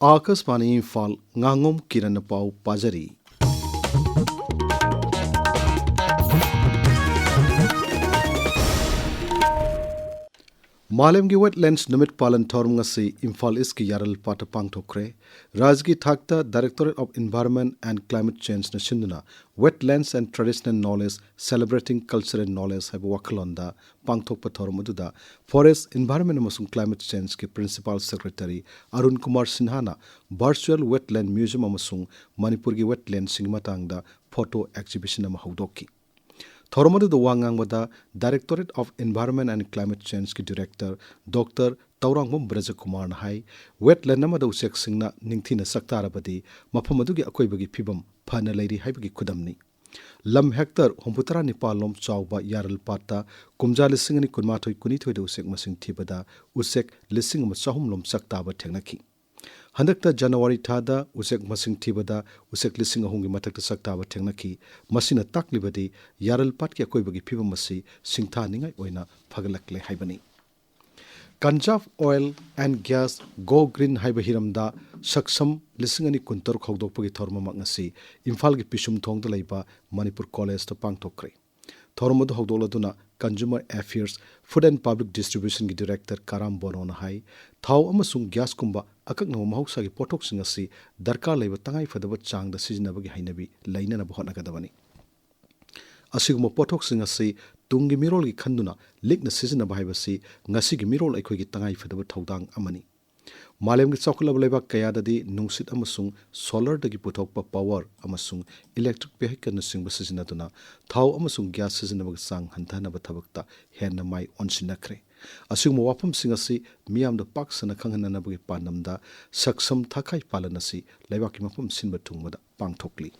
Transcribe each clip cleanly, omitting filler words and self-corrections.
Akashvani Imphal Ngangom Kiran Pau Pajari. Malemgi wetlands numit palan thorum ngasi Imphal iski yaral pata pangthokre Rajgi thakta Directorate of Environment and Climate Change na sinduna Wetlands and Traditional Knowledge Celebrating Cultural Knowledge haiba wakhalonda pangthokpa thorum aduda Forest Environment amasung Climate Change ki Principal Secretary Arun Kumar Sinha na Virtual Wetland Museum amasung Manipuri Wetlands sing matangda photo exhibition ama haudoki Thoromadu the Wangangwada, Directorate of Environment and Climate Change ki Director Dr. Taurangmum Brajakumar Hai, Wetland Namada Usek Singna Ningtina Saktarabadi, Mapamadugi Akoibagi Pibam, Pana Lady Haibagi Kudamni. Lam Hector, Homputara Nipalom Chauba Yaral Pata, Kumja Lissing and Kunmato Kunito de Usek Masing Tibada, Usek Lissing Masahum Lom Saktaba Tenaki. Handakta January Tada, Usek Masing Tibada, Usek Lissing Hongi Matak Saktaba Tenaki, Masina Taklibadi, Yaral Patki Akoibagi Pibamasi, Singta Ningai Oina, Pagalakle Haibani. Kanjaf Oil and Gas Go Green Haibahiramda, Saksam Lissing and Kuntur Hogdopagi Torma Magasi, Imphal Pishum Tong the Laiba, Manipur College to Pangtokre. Tormod Hogdoladuna, Consumer Affairs, Food and Public Distribution ki Director Karam Bonon Hai, Thau Amasung Gas Kumba, Akakno Mahausa ki Potok Singasi, Darka Leva Tangai Fadabat Chang the Sizinabagi Hainabi, Laina Bohonakadavani. Asigmo Potok Singasi, Tungi Mirol ki Kanduna, Lik the Sizinabahibasi, Ngasigi Mirol Equi Tangai Fadabat Taudang Amani. Malem ki Sokula Leva Kayadadi, Nungsit Amasung, Solar the Giputokpa Power Amasung, Electric Vehicle Nursing Sizinatuna, Thau Amasung Gas Sizinabag Sang, Hantana Batabakta, Hena Mai Onsinakre. Assume Wapam Singasi, Miam the Pax and a Kanganabagi Panamda, Saksam Takai Palanasi, Levakimapum Sinbatumada, Pangtokli.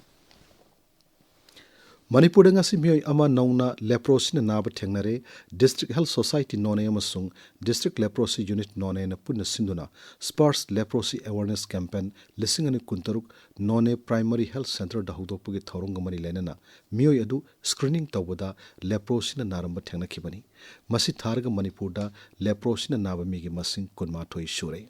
Manipurangasi Mio Ama Nauna Leprosin Naba Tengnare, District Health Society None Amasung, District Leprosy Unit None and Puna Sinduna, Sparse Leprosy Awareness Campaign, Lissing and Kuntaruk, None Primary Health Center Dahudopugi Thorungamani Lenana, Mio Yadu, Screening Tawada, Leprosin and Naramba Tenakibani, Masi Targa Manipurda, Leprosin and Nabamigi Masing Kunmato Ishure.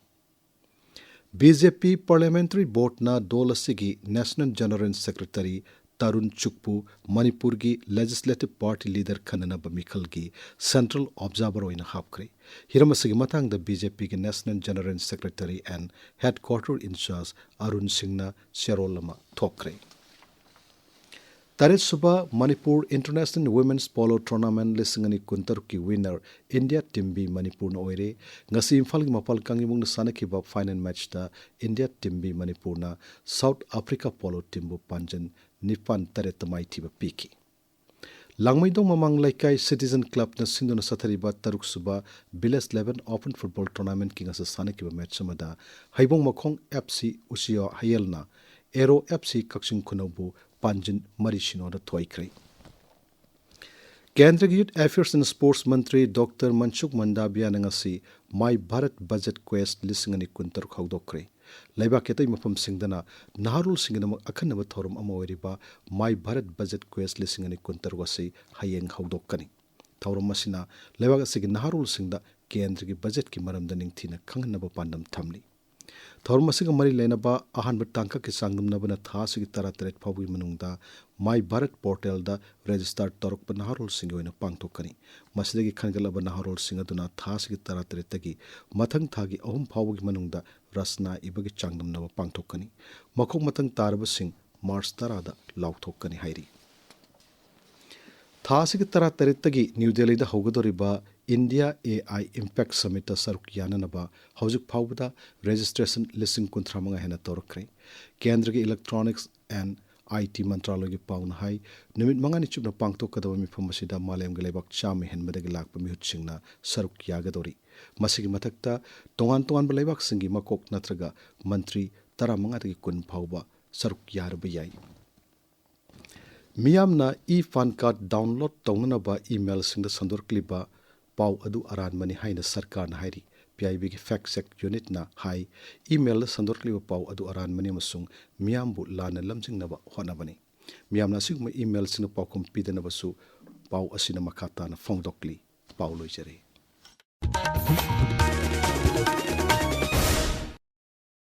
BJP Parliamentary Board na Dolasigi National General Secretary Tarun Chukpu, Manipurgi Legislative Party Leader Kanana Bamikhalgi, Central Observer in Hapkri. Hiramasigi Matang the BJP ki National General Secretary and Headquarter in charge Arun Singna Sherolama Thokre. Tarit Suba Manipur International Women's Polo Tournament Lissingani Kuntaruki winner India Team B Manipur Noire, Ngasi Imphal Mapal Kangimung Sanakiba final match da India Team B Manipur na South Africa Polo Timbu Panjan Nipan Taretamai Tiba Piki. Langmaidong Mamang Laikai Citizen Club na Sinduna Satariba Taruk Suba Bilas 11 Open Football Tournament King as a Sanakiba match Samada, Haibong Makong FC Usio Hayelna, Aero FC Kakshin Kunobu, Panjin Marishino the Toykre. Kendra Youth Affairs and Sports Mantri Dr. Manchuk Mandabia Nangasi, My Bharat Budget Quest listening Kuntar Kaudokre. Laiba Keta Mapam Singdana, Naharul Singanam Akanaba Thorum Amaweriba, My Bharat Budget Quest listening Kuntar Wasi, Hayeng Haudokani. Taurum Masina, Leva Sig Naharul Singda, Kendri Budget Kimaram Daning Tina, Kanganaba Pandam Tamli. Thormasiga Mari Lenaba, Ahan Batanka Kisangum Nabana Thasig Taratret Pawi Manunda, My Bharat Portal da registered Torok Naharul Singo in a Pangtokani, Masigi Kangalaba Naharul Singaduna Thasig Taratretagi, Matang Tagi Om Pawi Manunda, Rasna Ibagi Changam Nava Pangtokani, Makok Matang Taraba Sing, Mars Tarada, Lautokani Hairi. Thasig Taratretagi, New Delhi the Hogadoriba, India AI Impact Summit Saruk Yananaba, Hausuk Pauda, registration listing Kuntramanga Hena Torkre, Kendragi Electronics and IT Mantralogi Paun Hai, Numit Mangani Chupna Pangto Kadawami Pamasida Malem Galebak Chami Henmadagilak Pamutchingna, Saruk Yagadori, Masigi Matakta, Tongan Balebak Singi Makok Natraga, Mantri, Taramangati Kun Pauba, Saruk Yarbayai. Miamna e-fan card download Tonganaba email sing the Sandur Kliba. Pau adu aran mani haina sarkar na hairi PIB ki fact check unit na hai email sandorkli pau adu aran mani masung miambu lana lamjing na ba hona bani miam na sigma email sina pau kom pidana basu pau asina makata na fongdokli pau loijare